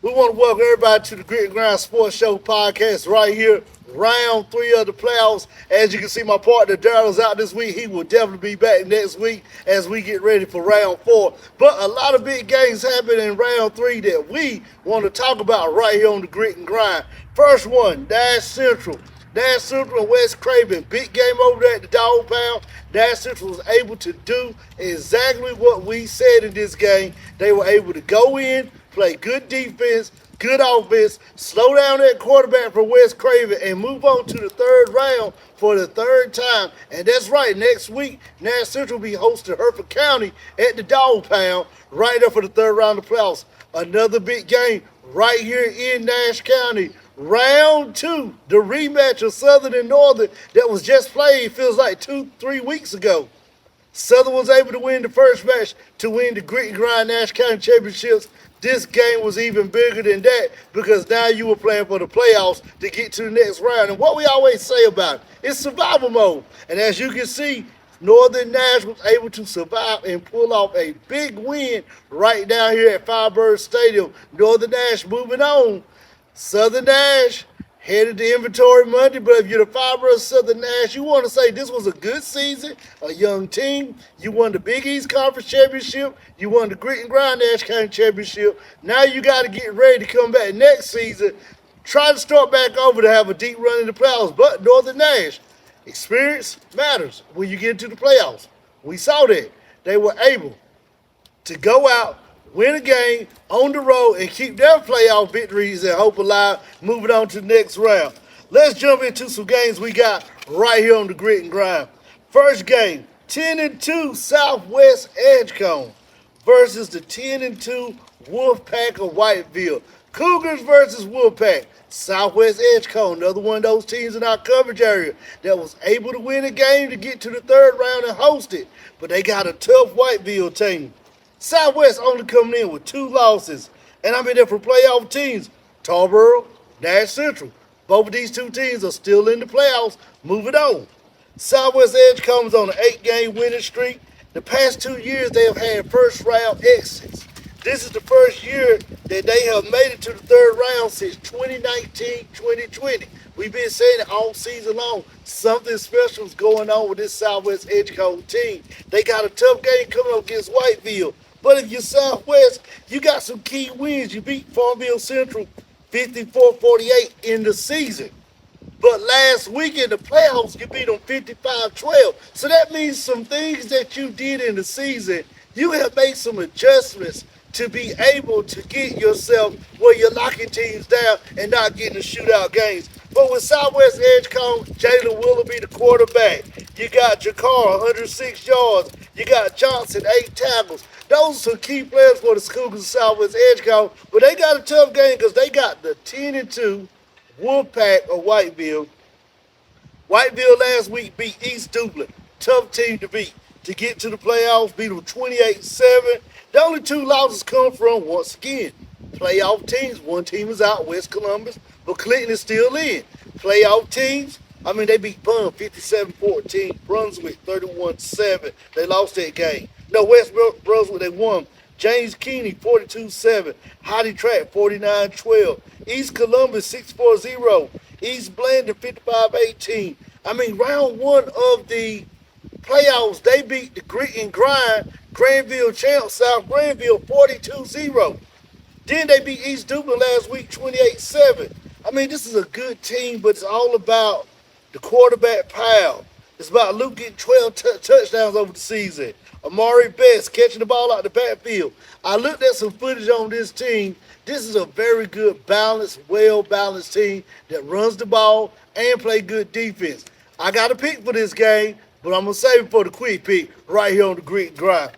We want to welcome everybody to the Grit and Grind Sports Show podcast right here, round three of the playoffs. As you can see, my partner Daryl's out this week. He will definitely be back next week as we get ready for round four. But a lot of big games happen in round three that we want to talk about right here on the Grit and Grind. First one, Dash Central. Dash Central and West Craven. Big game over there at the Dog Pound. Dash Central was able to do exactly what we said in this game. They were able to go in, play good defense, good offense, slow down that quarterback for West Craven, and move on to the third round for the third time. And that's right, next week, Nash Central will be hosting Hereford County at the Dog Pound right there for the third round of playoffs. Another big game right here in Nash County. Round two, the rematch of Southern and Northern that was just played, feels like 2-3 weeks ago. Southern was able to win the first match to win the Grit and Grind Nash County Championships. This game was even bigger than that because now you were playing for the playoffs to get to the next round. And what we always say about it, it's survival mode. And as you can see, Northern Nash was able to survive and pull off a big win right down here at Firebird Stadium. Northern Nash moving on. Southern Nash headed to inventory Monday, but if you're the Firebird Southern Nash, you want to say this was a good season, a young team. You won the Big East Conference Championship. You won the Grit and Grind Nash County Championship. Now you got to get ready to come back next season, try to start back over to have a deep run in the playoffs. But Northern Nash, experience matters when you get into the playoffs. We saw that. They were able to go out, win a game on the road, and keep their playoff victories and hope alive, moving on to the next round. Let's jump into some games we got right here on the Grit and Grind. First game, 10-2 Southwest Edgecombe versus the 10-2 Wolfpack of Whiteville. Cougars versus Wolfpack. Southwest Edgecombe, another one of those teams in our coverage area that was able to win a game to get to the third round and host it. But they got a tough Whiteville team. Southwest only coming in with 2 losses. And I'm in there for playoff teams. Tarboro, Nash Central. Both of these two teams are still in the playoffs. Moving on. Southwest Edge comes on an 8-game winning streak. The past 2 years they have had first round exits. This is the first year that they have made it to the third round since 2019-2020. We've been saying it all season long. Something special is going on with this Southwest Edgecombe team. They got a tough game coming up against Whiteville. But if you're Southwest, you got some key wins. You beat Farmville Central 54-48 in the season. But last week in the playoffs, you beat them 55-12. So that means some things that you did in the season, you have made some adjustments to be able to get yourself where you're locking teams down and not getting the shootout games. But with Southwest Edgecombe, Jalen Willoughby, the quarterback. You got Jakar, 106 yards. You got Johnson, 8 tackles. Those are some key players for the Cougars of Southwest Edgecombe. But they got a tough game because they got the 10-2 Wolfpack of Whiteville. Whiteville last week beat East Duplin. Tough team to beat. To get to the playoffs, beat them 28-7. The only 2 losses come from, once again, playoff teams. One team is out, West Columbus, but Clinton is still in. Playoff teams, they beat Bun 57-14, Brunswick 31-7. They lost that game. No, West Brunswick, they won. James Keeney 42-7. Hottie Track 49-12. East Columbus 6-4-0. East Blandon 55-18. Round one of the playoffs, they beat the Grit and Grind Granville champs, South Granville 42-0. Then they beat East Duplin last week 28-7. This is a good team, but it's all about the quarterback pile. It's about Luke getting 12 touchdowns over the season. Amari Best catching the ball out the backfield. I looked at some footage on this team. This is a very good, balanced, well-balanced team that runs the ball and play good defense. I got a pick for this game, but I'm going to save it for the quick pick right here on the Grit and Grind.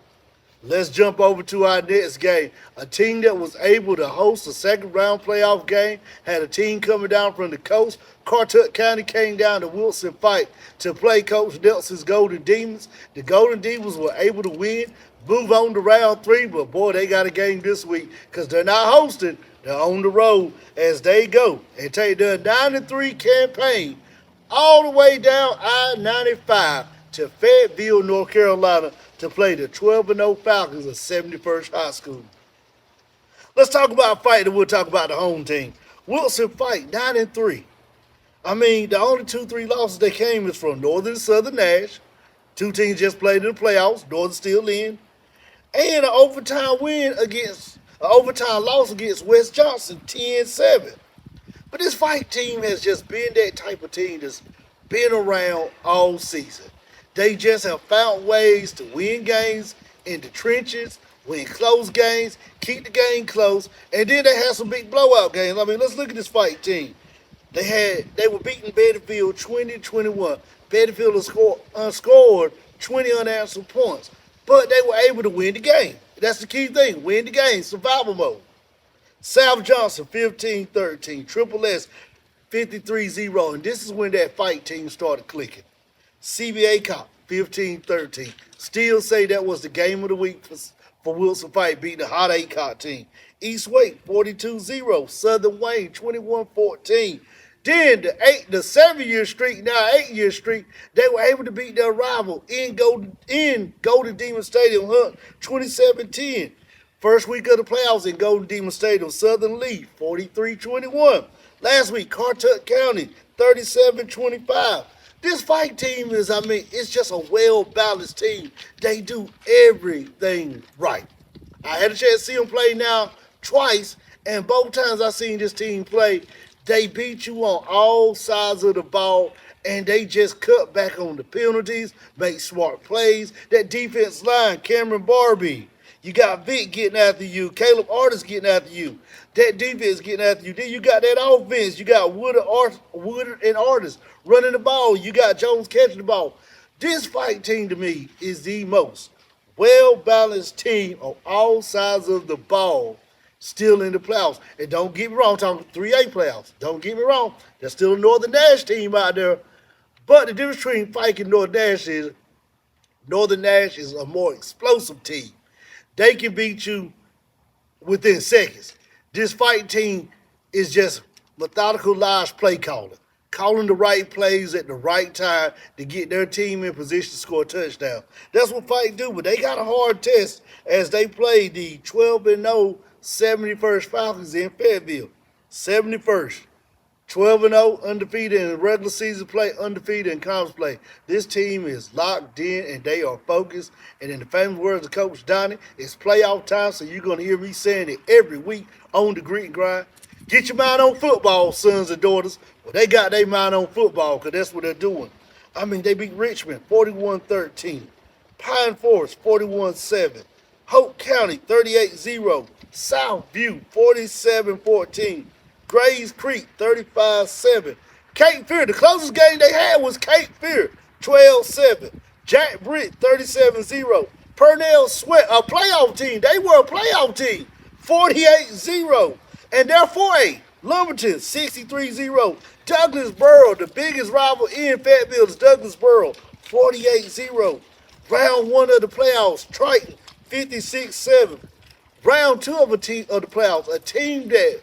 Let's jump over to our next game. A team that was able to host a second-round playoff game had a team coming down from the coast. Cartuck County came down to Wilson Fight to play Coach Nelson's Golden Demons. The Golden Demons were able to win, move on to round 3, but boy, they got a game this week because they're not hosting. They're on the road as they go and take their 9-3 campaign all the way down I-95 to Fayetteville, North Carolina, to play the 12-0 Falcons of 71st High School. Let's talk about a fight, and we'll talk about the home team. Wilson fight 9-3. I mean, the only 2-3 losses they came is from Northern and Southern Nash. Two teams just played in the playoffs. Northern still in, and an overtime loss against West Johnson 10-7. But this fight team has just been that type of team that's been around all season. They just have found ways to win games in the trenches, win close games, keep the game close, and then they had some big blowout games. I mean, let's look at this fight team. They were beating Bettyfield 20-21. Bettyfield unscored 20 unanswered points, but they were able to win the game. That's the key thing: win the game, survival mode. South Johnson 15-13, Triple S 53-0, and this is when that fight team started clicking. CBA Cop 15-13. Still say that was the game of the week for Wilson Fight, beating the hot ACOT team. East Wake 42-0, Southern Wayne 21-14. Then the 7-year streak, now 8-year streak, they were able to beat their rival in Golden Demon Stadium Hunt 27-10. First week of the playoffs in Golden Demon Stadium, Southern Lee 43-21. Last week, Cartuck County 37-25. This fight team it's just a well-balanced team. They do everything right. I had a chance to see them play now twice, and both times I seen this team play, they beat you on all sides of the ball, and they just cut back on the penalties, make smart plays. That defense line, Cameron Barbie, you got Vic getting after you, Caleb Artis getting after you. That defense getting after you. Then you got that offense. You got Woodard and Artis running the ball. You got Jones catching the ball. This fight team to me is the most well-balanced team on all sides of the ball, still in the playoffs. And don't get me wrong, I'm talking 3A playoffs. Don't get me wrong, there's still a Northern Nash team out there. But the difference between Pike and Northern Nash is Northern Nash is a more explosive team. They can beat you within seconds. This fight team is just methodical, large play calling the right plays at the right time to get their team in position to score a touchdown. That's what fight do, but they got a hard test as they play the 12-0 71st Falcons in Fayetteville. 71st. 12-0, undefeated in regular season play, undefeated in conference play. This team is locked in and they are focused. And in the famous words of Coach Donnie, it's playoff time, so you're going to hear me saying it every week on the Grit and Grind. Get your mind on football, sons and daughters. Well, they got their mind on football because that's what they're doing. I mean, they beat Richmond 41-13, Pine Forest 41-7, Hope County 38-0, Southview 47-14. Grays Creek 35-7. Cape Fear, the closest game they had was Cape Fear 12-7. Jack Britt 37-0. Purnell Sweat, a playoff team. They were a playoff team 48-0. And they're 4A. Lumberton 63-0. Douglasboro, the biggest rival in Fayetteville is Douglasboro 48-0. Round 1 of the playoffs, Triton 56-7. Round 2 of the playoffs, a team that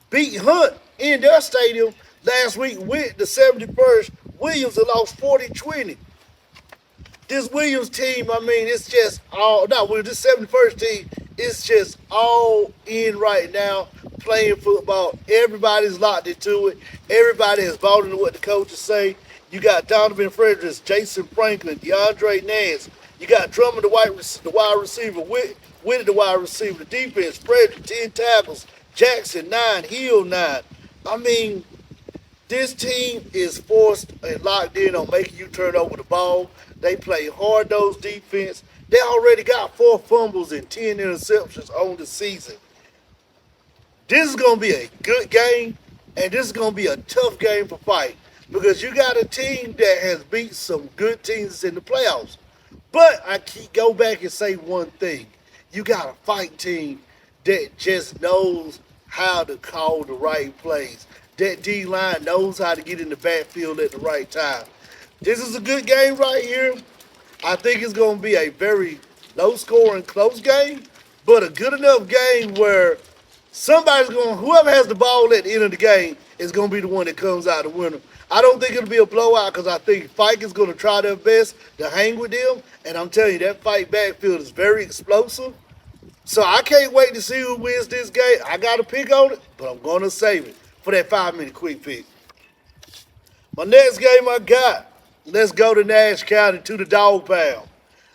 beat Hunt in their stadium last week with the 71st Williams that lost 40-20. This Williams team, I mean, it's just this 71st team, it's just all in right now, playing football. Everybody's locked into it. Everybody has bought into what the coaches say. You got Donovan Fredericks, Jason Franklin, DeAndre Nance. You got Drummond, the wide receiver, Whitty, the wide receiver. The defense, Frederick, 10 tackles. Jackson, 9, Hill, 9. I mean, this team is forced and locked in on making you turn over the ball. They play hard-nosed defense. They already got 4 fumbles and 10 interceptions on the season. This is going to be a good game, and this is going to be a tough game for Fight because you got a team that has beat some good teams in the playoffs. But I go back and say one thing. You got a Fight team that just knows how to call the right plays. That D-line knows how to get in the backfield at the right time. This is a good game right here. I think it's going to be a very low-scoring, close game, but a good enough game where whoever has the ball at the end of the game is going to be the one that comes out the winner. I don't think it'll be a blowout because I think Fike is going to try their best to hang with them, and I'm telling you, that Fight backfield is very explosive. So I can't wait to see who wins this game. I got a pick on it, but I'm going to save it for that 5 minute quick pick. My next game I got, let's go to Nash County to the Dog Pound.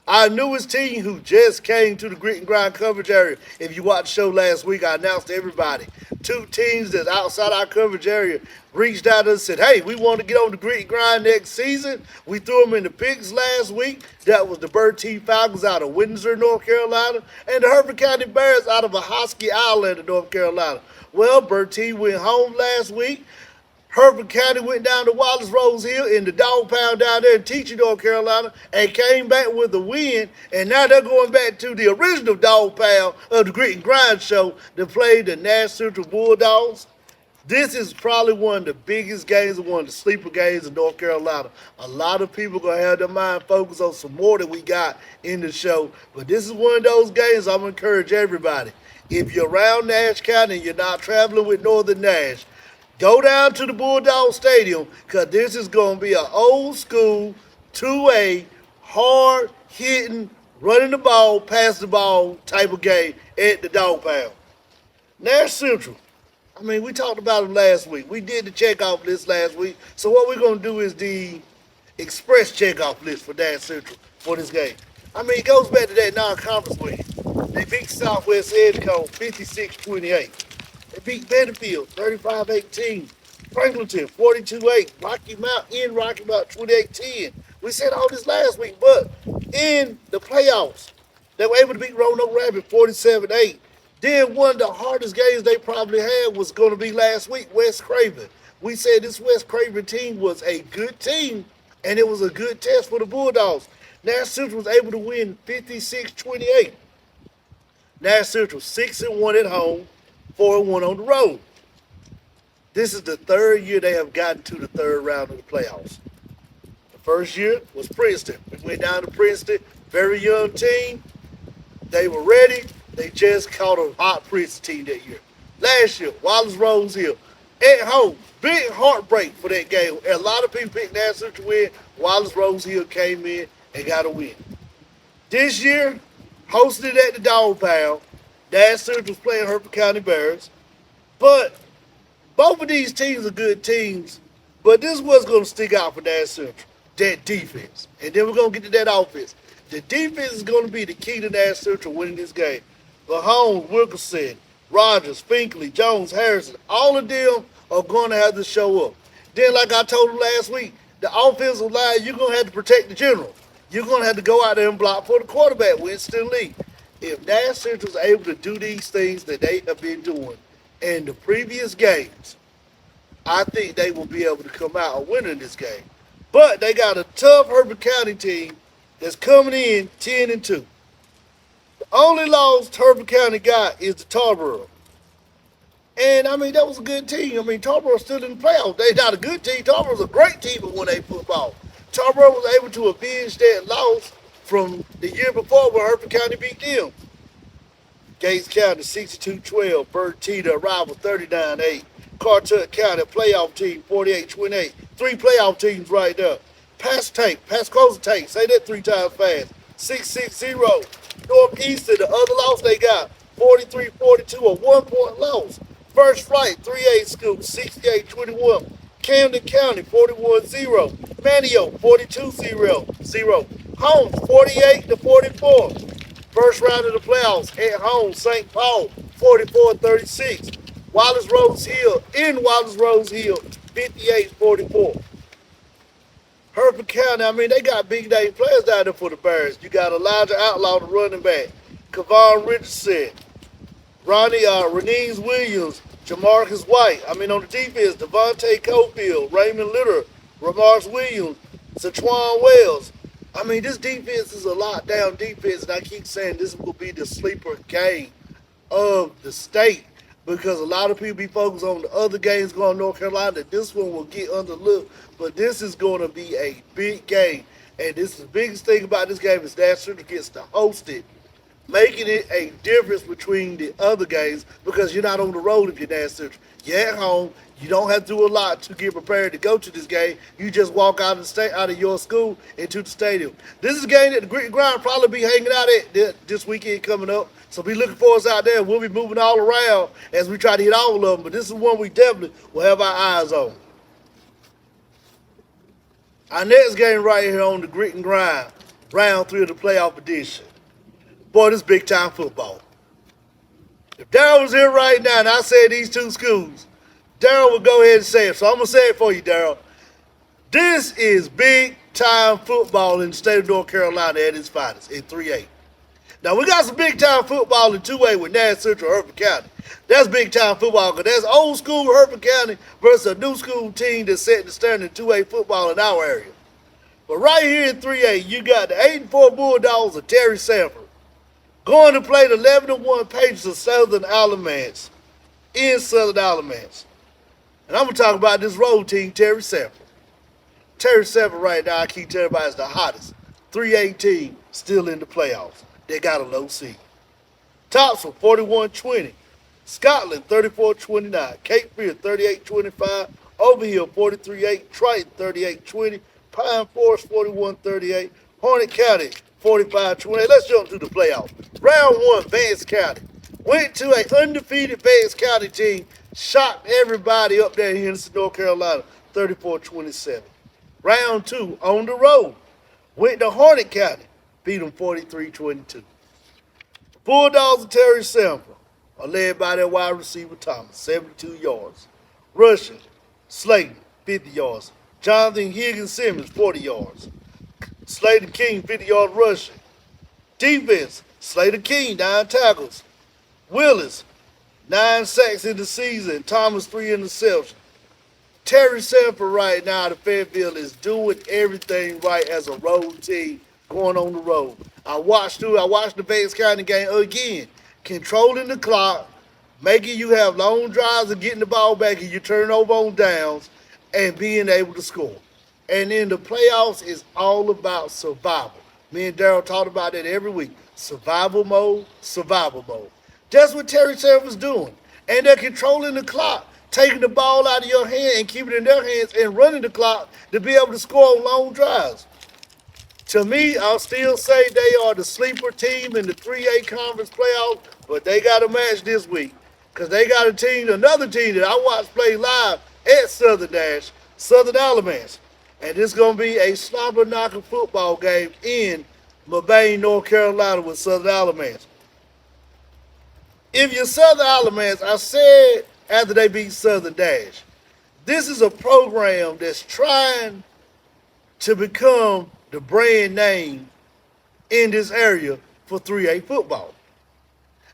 Our newest team who just came to the grit and grind coverage area. If you watched the show last week, I announced to everybody. Two teams that's outside our coverage area reached out to us and said, hey, we want to get on the grit and grind next season. We threw them in the picks last week. That was the Bird T Falcons out of Windsor, North Carolina, and the Hereford County Bears out of Ahoskie Island, North Carolina. Well, Bird T went home last week. Hereford County went down to Wallace Rose Hill in the Dog Pound down there in Teaching, North Carolina, and came back with a win. And now they're going back to the original Dog Pound of the Grit and Grind show to play the Nash Central Bulldogs. This is probably one of the biggest games and one of the sleeper games in North Carolina. A lot of people going to have their mind focused on some more that we got in the show. But this is one of those games I'm going to encourage everybody. If you're around Nash County and you're not traveling with Northern Nash, go down to the Bulldog Stadium because this is going to be an old school, 2A, hard hitting, running the ball, pass the ball type of game at the Dog Pound. Nash Central. I mean, we talked about them last week. We did the checkoff list last week. So what we're going to do is the express checkoff list for Nash Central for this game. I mean, it goes back to that non-conference win. They beat Southwest Edgecombe 56-28. They beat Bentonville 35-18. Franklinton 42-8. Rocky Mount in Rocky Mount 28-10. We said all this last week, but in the playoffs, they were able to beat Roanoke Rapids 47-8. Then one of the hardest games they probably had was going to be last week, West Craven. We said this West Craven team was a good team, and it was a good test for the Bulldogs. Nash Central was able to win 56-28. Nash Central 6-1 at home, 4-1 on the road. This is the third year they have gotten to the third round of the playoffs. The first year was Princeton. We went down to Princeton, very young team. They were ready. They just caught a hot Princeton team that year. Last year, Wallace Rose Hill at home. Big heartbreak for that game. A lot of people picked Nash Central to win. Wallace Rose Hill came in and got a win. This year, hosted at the Dog Pound, Nash Central was playing Hereford County Bears. But both of these teams are good teams. But this was going to stick out for Nash Central. That defense. And then we're going to get to that offense. The defense is going to be the key to Nash Central winning this game. Mahomes, Wilkerson, Rogers, Finkley, Jones, Harrison, all of them are going to have to show up. Then, like I told them last week, the offensive line, you're going to have to protect the general. You're going to have to go out there and block for the quarterback, Winston Lee. If Nash Central is able to do these things that they have been doing in the previous games, I think they will be able to come out a winner in this game. But they got a tough Hereford County team that's coming in 10-2. The only loss Hereford County got is the Tarboro. And, I mean, that was a good team. I mean, Tarboro's still in the playoffs. They're not a good team. Tarboro's a great team at 1A football. Tarboro was able to avenge that loss from the year before when Hereford County beat them. Gates County 62-12. Bird T, the rival 39-8. Cartuck County, playoff team 48-28. Three playoff teams right there. Pass closer tank. Say that 3 times fast. 6-6-0. Northeastern, the other loss they got, 43-42, a 1-point loss. First Flight, 3A School, 68-21. Camden County, 41-0. Manio, 42-0. Holmes, 48-44. First round of the playoffs at home, St. Paul, 44-36. Wallace Rose Hill, in Wallace Rose Hill, 58-44. Hereford County, I mean, they got big name players down there for the Bears. You got Elijah Outlaw, the running back, Kavon Richardson, Renese Williams, Jamarcus White. I mean, on the defense, Devontae Cofield, Raymond Litter, Ramars Williams, Saquon Wells. I mean, this defense is a lockdown defense, and I keep saying this will be the sleeper game of the state because a lot of people be focused on the other games going to North Carolina. That this one will get underlooked, but this is going to be a big game. And this is the biggest thing about this game is Nash Central gets to host it making it a difference between the other games because you're not on the road if you're Nash Central. You're at home. You don't have to do a lot to get prepared to go to this game. You just walk out of out of your school into the stadium. This is a game that the Grit and Grind probably be hanging out at this weekend coming up. So be looking for us out there. We'll be moving all around as we try to hit all of them. But this is one we definitely will have our eyes on. Our next game right here on the Grit and Grind, round 3 of the playoff edition. Boy, this big time football. If Daryl was here right now and I said these two schools, Daryl would go ahead and say it. So I'm going to say it for you, Daryl. This is big time football in the state of North Carolina at its finest in 3A. Now, we got some big time football in 2A with Nash Central Hertford County. That's big time football because that's old school Hertford County versus a new school team that's setting the standard in 2A football in our area. But right here in 3A, you got the 8-4 Bulldogs of Terry Sanford going to play the 11-1 Patriots of Southern Alamance in Southern Alamance. And I'm going to talk about this road team, Terry Sanford. Terry Sanford right now, I keep telling everybody, is the hottest 3A team still in the playoffs. They got a low seed. Topsville 41-20. Scotland 34-29. Cape Fear 38-25. Overhill 43-8. Triton 38-20. Pine Forest 41-38. Hornet County 45-28. Let's jump to the playoffs. Round 1, Vance County. Went to an undefeated Vance County team. Shocked everybody up there in Henderson, North Carolina 34-27. Round 2, on the road. Went to Hornet County. Beat them 43-22. Bulldogs of Terry Sanford are led by their wide receiver Thomas, 72 yards. Rushing, Slayton, 50 yards. Jonathan Higgins Simmons, 40 yards. Slater King, 50 yards rushing. Defense, Slater King, 9 tackles. Willis, 9 sacks in the season. Thomas, 3 interceptions. Terry Sanford right now, the Fayetteville, is doing everything right as a road team going on the road. I watched the Vance County game again, controlling the clock, making you have long drives and getting the ball back and you turn over on downs and being able to score. And in the playoffs, it's all about survival. Me and Daryl talked about that every week. Survival mode, survival mode. That's what Terry Sanford's doing. And they're controlling the clock, taking the ball out of your hand and keeping it in their hands and running the clock to be able to score on long drives. To me, I'll still say they are the sleeper team in the 3A conference playoff, but they got a match this week because they got another team that I watched play live at Southern Nash, Southern Alamance. And it's going to be a slobber knocker football game in Mabane, North Carolina with Southern Alamance. If you're Southern Alamance, I said after they beat Southern Dash, this is a program that's trying to become the brand name in this area for 3A football.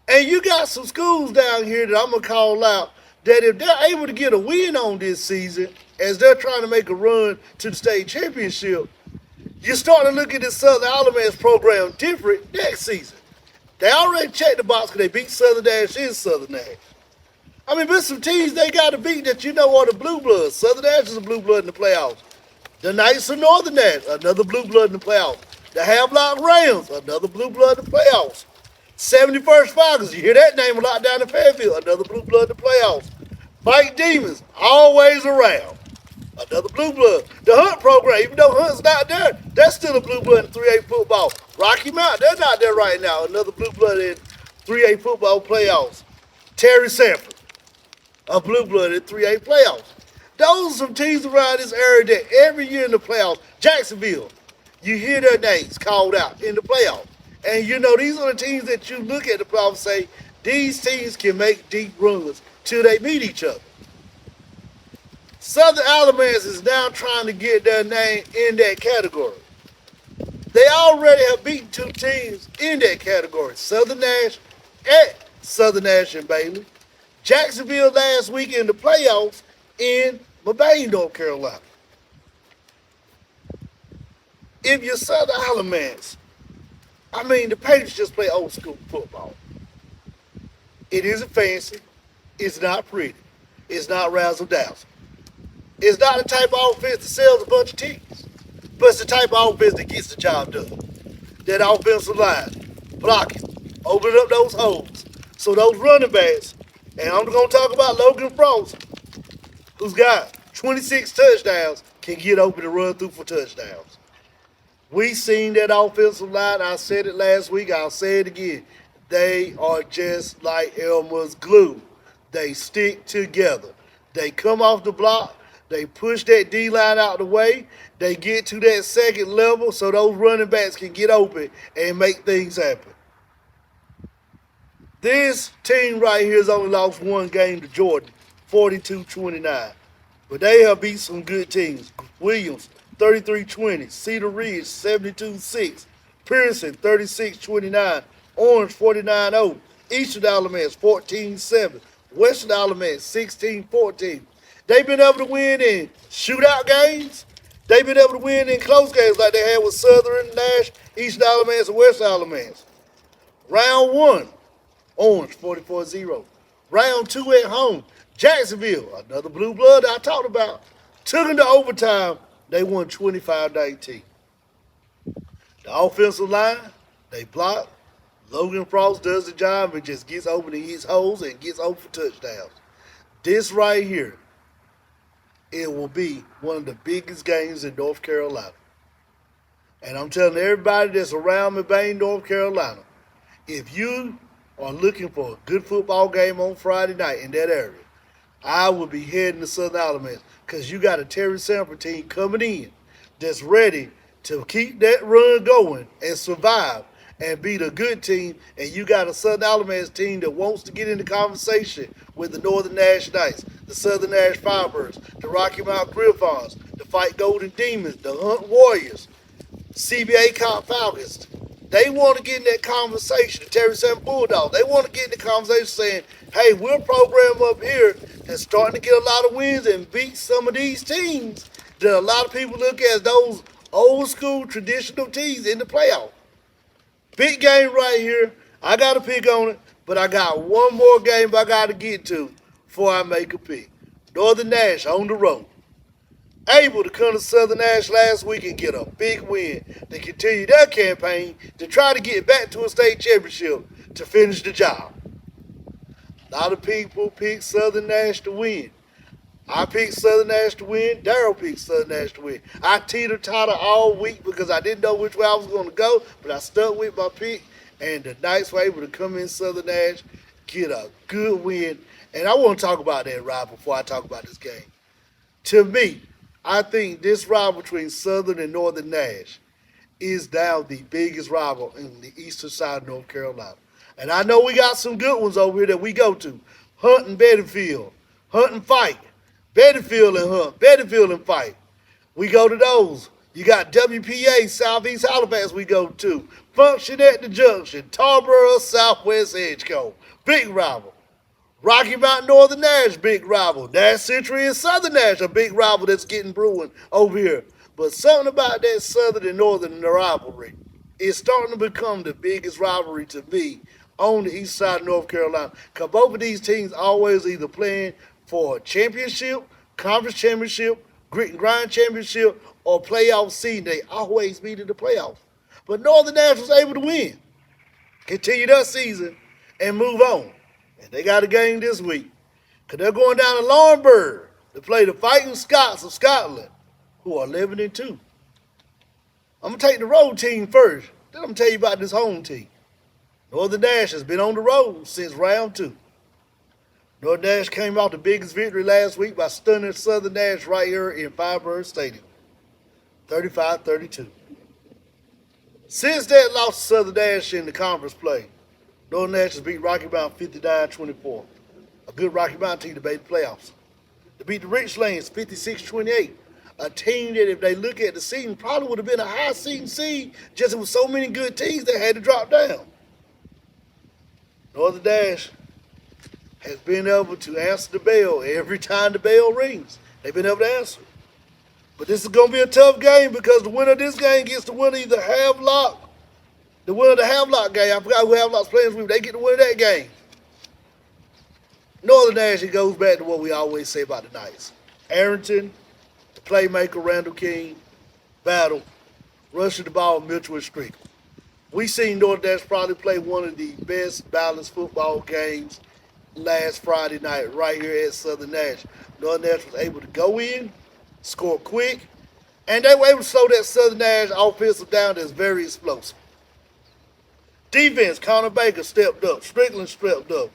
And you got some schools down here that I'm going to call out that if they're able to get a win on this season, as they're trying to make a run to the state championship, you start to look at this Southern Alamance program different next season. They already checked the box because they beat Southern Dash in Southern Nash. I mean, there's some teams they got to beat that you know are the blue bloods. Southern Nash is a blue blood in the playoffs. The Knights of Northern Nash, another blue blood in the playoffs. The Havelock Rams, another blue blood in the playoffs. 71st Falcons, you hear that name a lot down in Fayetteville, another blue blood in the playoffs. Fight Demons, always around. Another blue blood. The Hunt program, even though Hunt's not there, that's still a blue blood in 3A football. Rocky Mountain, they're not there right now. Another blue blood in 3A football playoffs. Terry Sanford, a blue blood in 3A playoffs. Those are some teams around this area that every year in the playoffs, Jacksonville, you hear their names called out in the playoffs. And you know, these are the teams that you look at the playoffs and say, these teams can make deep runs till they meet each other. Southern Alamance is now trying to get their name in that category. They already have beaten 2 teams in that category. Southern Nash at Southern Nash and Bailey. Jacksonville last week in the playoffs in Mabane, North Carolina. If you're Southern Alamance, I mean, the Patriots just play old school football. It isn't fancy. It's not pretty. It's not razzle-dazzle. It's not the type of offense that sells a bunch of tickets, but it's the type of offense that gets the job done. That offensive line, blocking, Open up those holes. So those running backs, and I'm going to talk about Logan Frost, who's got 26 touchdowns, can get open and run through for touchdowns. We seen that offensive line. I said it last week. I'll say it again. They are just like Elmer's glue. They stick together. They come off the block. They push that D line out the way. They get to that second level so those running backs can get open and make things happen. This team right here has only lost one game to Jordan, 42-29. But they have beat some good teams. Williams, 33-20. Cedar Ridge, 72-6. Pearson, 36-29. Orange, 49-0. Eastern Alamance, 14-7. Western Alamance, 16-14. They've been able to win in shootout games. They've been able to win in close games like they had with Southern, Nash, Eastern Alamance, and Western Alamance. Round one, Orange, 44-0. Round two at home, Jacksonville, another blue blood I talked about, took them to overtime. They won 25-19. The offensive line, they block. Logan Frost does the job and just gets open in his holes and gets open for touchdowns. This right here, it will be one of the biggest games in North Carolina. And I'm telling everybody that's around McBain, North Carolina, if you are looking for a good football game on Friday night in that area, I will be heading to Southern Alamance because you got a Terry Sanford team coming in that's ready to keep that run going and survive and beat a good team, and you got a Southern Alamance team that wants to get into conversation with the Northern Nash Knights, the Southern Nash Firebirds, the Rocky Mount Griffons, the Fight Golden Demons, the Hunt Warriors, CBA Comp Falcons. They want to get in that conversation, the Terry Sanford Bulldogs. They want to get in the conversation saying, hey, we're a program up here that's starting to get a lot of wins and beat some of these teams that a lot of people look at as those old school traditional teams in the playoff. Big game right here. I got to pick on it, but I got one more game I got to get to before I make a pick. Northern Nash on the road. Able to come to Southern Nash last week and get a big win to continue their campaign to try to get back to a state championship to finish the job. A lot of people pick Southern Nash to win. I picked Southern Nash to win. Darryl picked Southern Nash to win. I teeter-totter all week because I didn't know which way I was going to go, but I stuck with my pick, and the Knights were able to come in Southern Nash, get a good win. And I want to talk about that, Rob, before I talk about this game. To me, I think this rival between Southern and Northern Nash is now the biggest rival in the eastern side of North Carolina. And I know we got some good ones over here that we go to. Hunt and Bettyfield. Hunt and Fight. Bettyfield and Hunt. Bettyfield and Fight. We go to those. You got WPA, Southeast Halifax we go to. Function at the Junction. Tarboro, Southwest Edgecote. Big rival. Rocky Mountain, Northern Nash, big rival. Nash Century and Southern Nash, a big rival that's getting brewing over here. But something about that Southern and Northern rivalry is starting to become the biggest rivalry to me on the east side of North Carolina. Because both of these teams always either playing for a championship, conference championship, grit and grind championship, or playoff seed. They always meet in the playoffs. But Northern Nash was able to win, continue their season, and move on. And they got a game this week. Because they're going down to Laurinburg to play the Fighting Scots of Scotland, who are 11-2. I'm going to take the road team first. Then I'm going to tell you about this home team. Northern Nash has been on the road since round two. Northern Nash came out the biggest victory last week by stunning Southern Nash right here in Firebird Stadium. 35-32. Since that loss to Southern Nash in the conference play, Northern Nash has beat Rocky Mountain 59-24. A good Rocky Mountain team to beat the playoffs. They beat the Richlands 56-28. A team that, if they look at the season, probably would have been a high seed, just with so many good teams that had to drop down. Northern Nash has been able to answer the bell every time the bell rings. They've been able to answer. But this is going to be a tough game because the winner of this game gets to win either Havelock. The winner of the Havelock game, I forgot who Havelock's playing with, they get to win that game. Northern Nash, it goes back to what we always say about the Knights. Arrington, the playmaker, Randall King, battle, rushing the ball, Mitchell and Strickland. We seen North Dash probably play one of the best balanced football games last Friday night right here at Southern Nash. Northern Nash was able to go in, score quick, and they were able to slow that Southern Nash offensive down that's very explosive. Defense, Connor Baker stepped up. Strickland stepped up.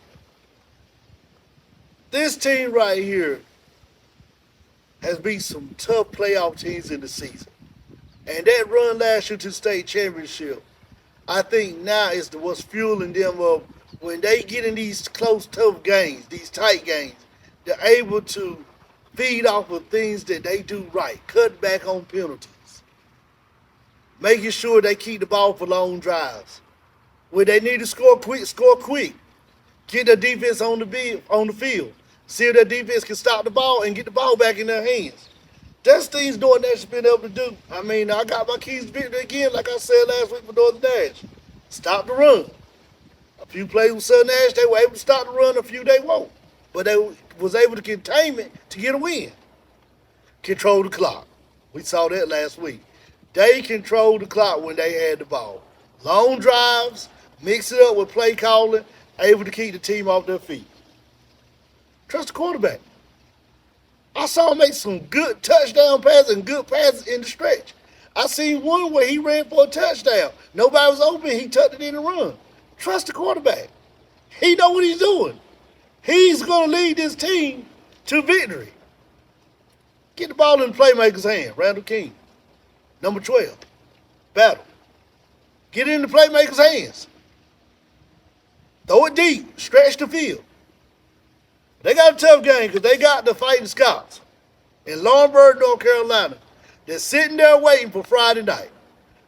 This team right here has beat some tough playoff teams in the season. And that run last year to the state championship, I think now is what's fueling them up when they get in these close, tough games, these tight games. They're able to feed off of things that they do right, cut back on penalties, making sure they keep the ball for long drives. When they need to score quick, score quick. Get their defense on the field. See if their defense can stop the ball and get the ball back in their hands. That's things Northern Nash has been able to do. I mean, I got my keys to victory again, like I said last week for Northern Nash. Stop the run. A few plays with Southern Nash, they were able to stop the run, a few they won't. But they was able to contain it to get a win. Control the clock. We saw that last week. They controlled the clock when they had the ball. Long drives, mix it up with play calling, able to keep the team off their feet. Trust the quarterback. I saw him make some good touchdown passes and good passes in the stretch. I seen one where he ran for a touchdown. Nobody was open. He tucked it in and run. Trust the quarterback. He know what he's doing. He's going to lead this team to victory. Get the ball in the playmaker's hand. Randall King. Number 12. Battle. Get it in the playmaker's hands. Throw it deep. Stretch the field. They got a tough game because they got the Fighting Scots in Lawrenceburg, North Carolina. They're sitting there waiting for Friday night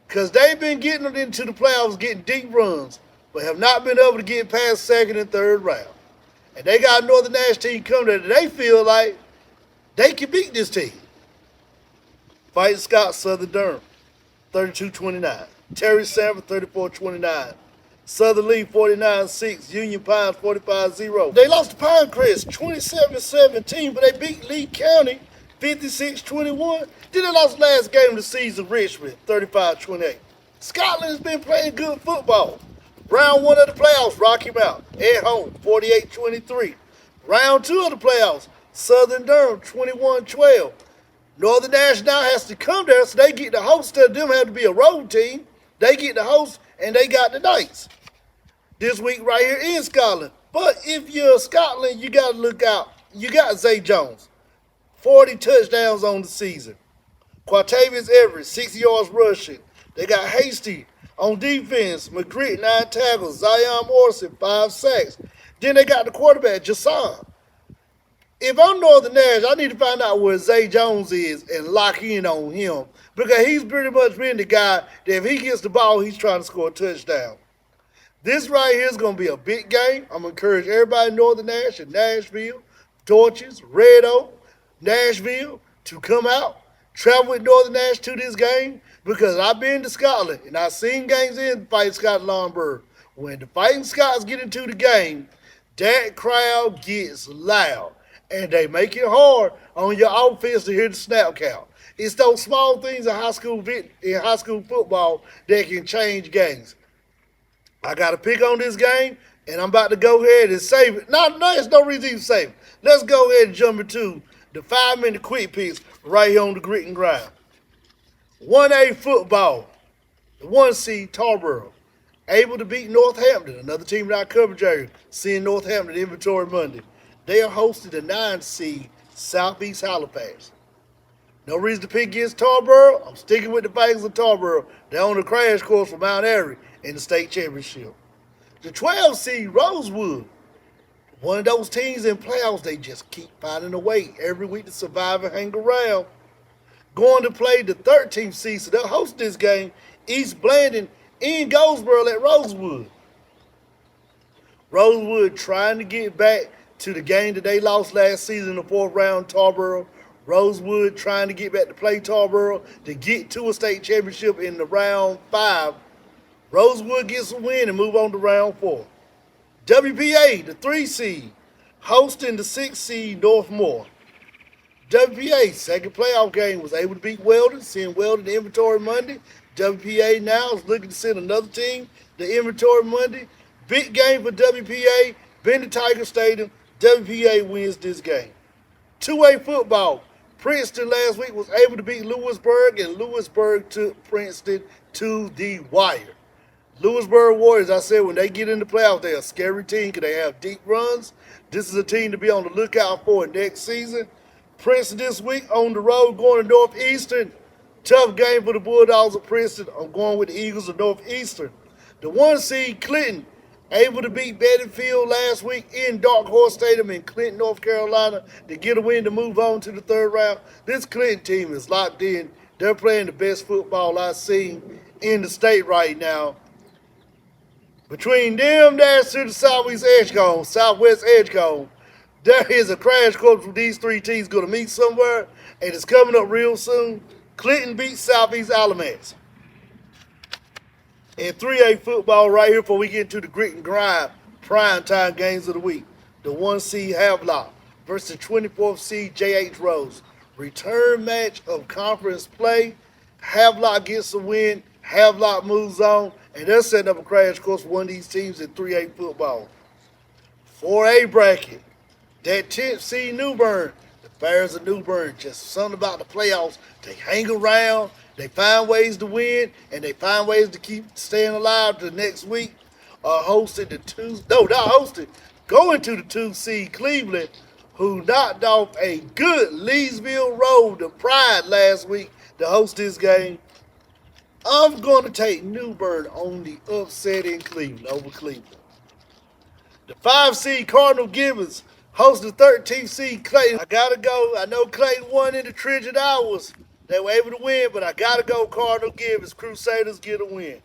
because they've been getting into the playoffs, getting deep runs, but have not been able to get past second and third round. And they got a Northern Nash team coming there that they feel like they can beat this team. Fighting Scots, Southern Durham, 32-29. Terry Sanford, 34-29. Southern Lee 49-6, Union Pines 45-0. They lost to Pinecrest 27-17, but they beat Lee County 56-21. Then they lost the last game of the season, Richmond 35-28. Scotland has been playing good football. Round 1 of the playoffs, Rocky Mount at home 48-23. Round 2 of the playoffs, Southern Durham 21-12. Northern Nash now has to come there so they get the host. Instead of them having to be a road team, they get the host and they got the Knights this week right here in Scotland. But if you're Scotland, you got to look out. You got Zay Jones, 40 touchdowns on the season. Quatavius Everett, 60 yards rushing. They got Hasty on defense. McCrit, 9 tackles. Zion Morrison, 5 sacks. Then they got the quarterback, Jason. If I'm Northern Nash, I need to find out where Zay Jones is and lock in on him. Because he's pretty much been the guy that if he gets the ball, he's trying to score a touchdown. This right here is going to be a big game. I'm going to encourage everybody in Northern Nash and Nashville, Torches, Red Oak, Nashville to come out, travel with Northern Nash to this game. Because I've been to Scotland and I've seen games in Fighting Scots Lawrenceburg. When the Fighting Scots get into the game, that crowd gets loud. And they make it hard on your offense to hear the snap count. It's those small things in high school football that can change games. I got to pick on this game, and I'm about to go ahead and save it. No, there's no reason to save it. Let's go ahead and jump into the 5-minute quick picks right here on the grit and grind. 1A football, the 1 seed Tarboro, able to beat Northampton, another team in our coverage area, seeing Northampton inventory Monday. They are hosting the 9 seed Southeast Halifax. No reason to pick against Tarboro. I'm sticking with the Vikings of Tarboro. They're on the crash course for Mount Airy in the state championship. The 12 seed Rosewood, one of those teams in playoffs, they just keep finding a way every week to survive and hang around. Going to play the 13th seed, so they'll host this game, East Blandon in Goldsboro at Rosewood. Rosewood trying to get back to the game that they lost last season in the 4th round, Tarboro. Rosewood trying to get back to play Tarboro to get to a state championship in the round 5. Rosewood gets a win and move on to round 4. WPA, the 3 seed, hosting the 6 seed Northmore. WPA, second playoff game, was able to beat Weldon, seeing Weldon inventory Monday. WPA now is looking to send another team to inventory Monday. Big game for WPA. Been to Tiger Stadium. WPA wins this game. Two-way football. Princeton last week was able to beat Lewisburg, and Lewisburg took Princeton to the wire. Lewisburg Warriors, I said, when they get in the playoffs, they're a scary team because they have deep runs. This is a team to be on the lookout for next season. Princeton this week on the road going to Northeastern. Tough game for the Bulldogs of Princeton. I'm going with the Eagles of Northeastern. The 1 seed Clinton, able to beat Bedingfield last week in Dark Horse Stadium in Clinton, North Carolina, to get a win to move on to the third round. This Clinton team is locked in. They're playing the best football I've seen in the state right now. Between them, there's to the southwest Edgecombe, there is a crash course for these three teams going to meet somewhere, and it's coming up real soon. Clinton beats Southeast Alamance. And 3A football right here before we get into the grit and grind primetime games of the week. The 1 seed Havelock versus the 24th seed J.H. Rose. Return match of conference play. Havelock gets the win. Havelock moves on. And they're setting up a crash course for one of these teams in 3A football. 4A bracket. That 10th seed New Bern. The Bears of New Bern. Just something about the playoffs. They hang around. They find ways to win. And they find ways to keep staying alive to the next week. Hosted the going to the 2 seed Cleveland, who knocked off a good Leesville Road to Pride last week to host this game. I'm going to take New Bern on the upset in Cleveland over Cleveland. The 5 seed Cardinal Gibbons hosts the 13th seed Clayton. I got to go. I know Clayton won in the Trigid Hours. They were able to win, but I got to go Cardinal Gibbons. Crusaders get a win.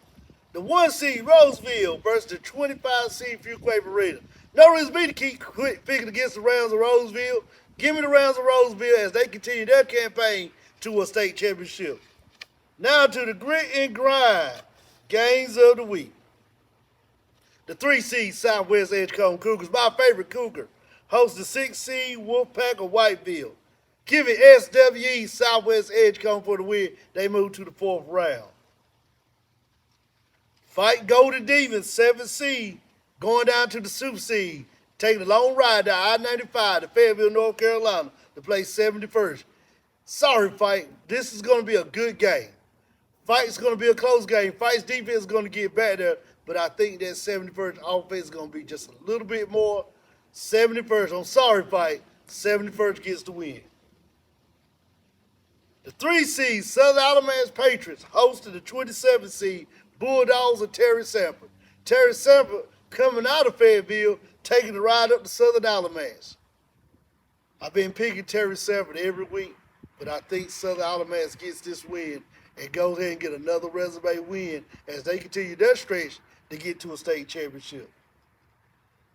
The 1 seed Roseville versus the 25 seed Fuquay Burrito. No reason me to keep picking against the Rams of Roseville. Give me the Rams of Roseville as they continue their campaign to a state championship. Now to the grit and grind games of the week. The 3 seed Southwest Edgecombe Cougars, my favorite Cougar, hosts the 6 seed Wolfpack of Whiteville. Give it SWE Southwest Edgecombe for the win. They move to the 4th round. Fight Golden Demons, 7th seed, going down to the Super seed, taking a long ride down I-95 to Fayetteville, North Carolina to play 71st. Sorry, Fight. This is going to be a good game. Fight's going to be a close game. Fight's defense is going to get better, but I think that 71st offense is going to be just a little bit more. 71st, I'm sorry, Fight. 71st gets the win. The 3 seed Southern Alamance Patriots hosted the 27th seed Bulldogs of Terry Sanford. Terry Sanford coming out of Fayetteville, taking the ride up to Southern Alamance. I've been picking Terry Sanford every week, but I think Southern Alamance gets this win and goes ahead and get another resume win as they continue their stretch to get to a state championship.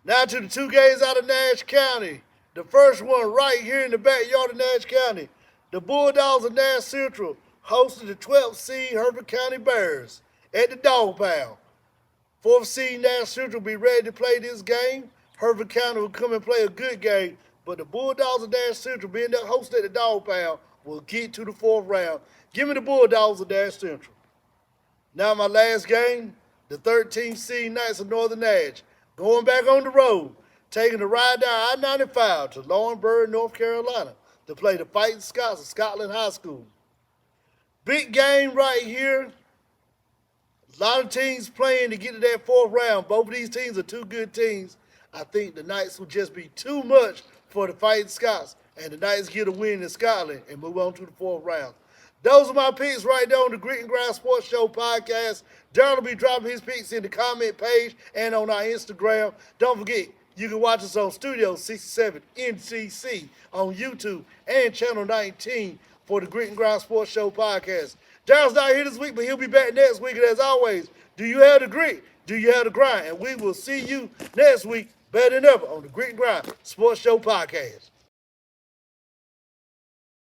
Now to the 2 games out of Nash County. The first one right here in the backyard of Nash County. The Bulldogs of Nash Central hosted the 12th seed Hereford County Bears at the Dog Pound. 4th seed Nash Central will be ready to play this game. Hereford County will come and play a good game, but the Bulldogs of Nash Central, being that hosted at the Dog Pound, will get to the 4th round. Give me the Bulldogs of Nash Central. Now my last game, the 13th seed Knights of Northern Nash, going back on the road, taking the ride down I-95 to Laurinburg, North Carolina, to play the Fighting Scots of Scotland High School. Big game right here. A lot of teams playing to get to that 4th round. Both of these teams are 2 good teams. I think the Knights will just be too much for the Fighting Scots, and the Knights get a win in Scotland and move on to the 4th round. Those are my picks right there on the Grit and Grind Sports Show podcast. Darren will be dropping his picks in the comment page and on our Instagram. Don't forget, you can watch us on Studio 67 NCC on YouTube and Channel 19 for the Grit and Grind Sports Show podcast. Darren's not here this week, but he'll be back next week. And as always, do you have the grit? Do you have the grind? And we will see you next week better than ever on the Grit and Grind Sports Show podcast.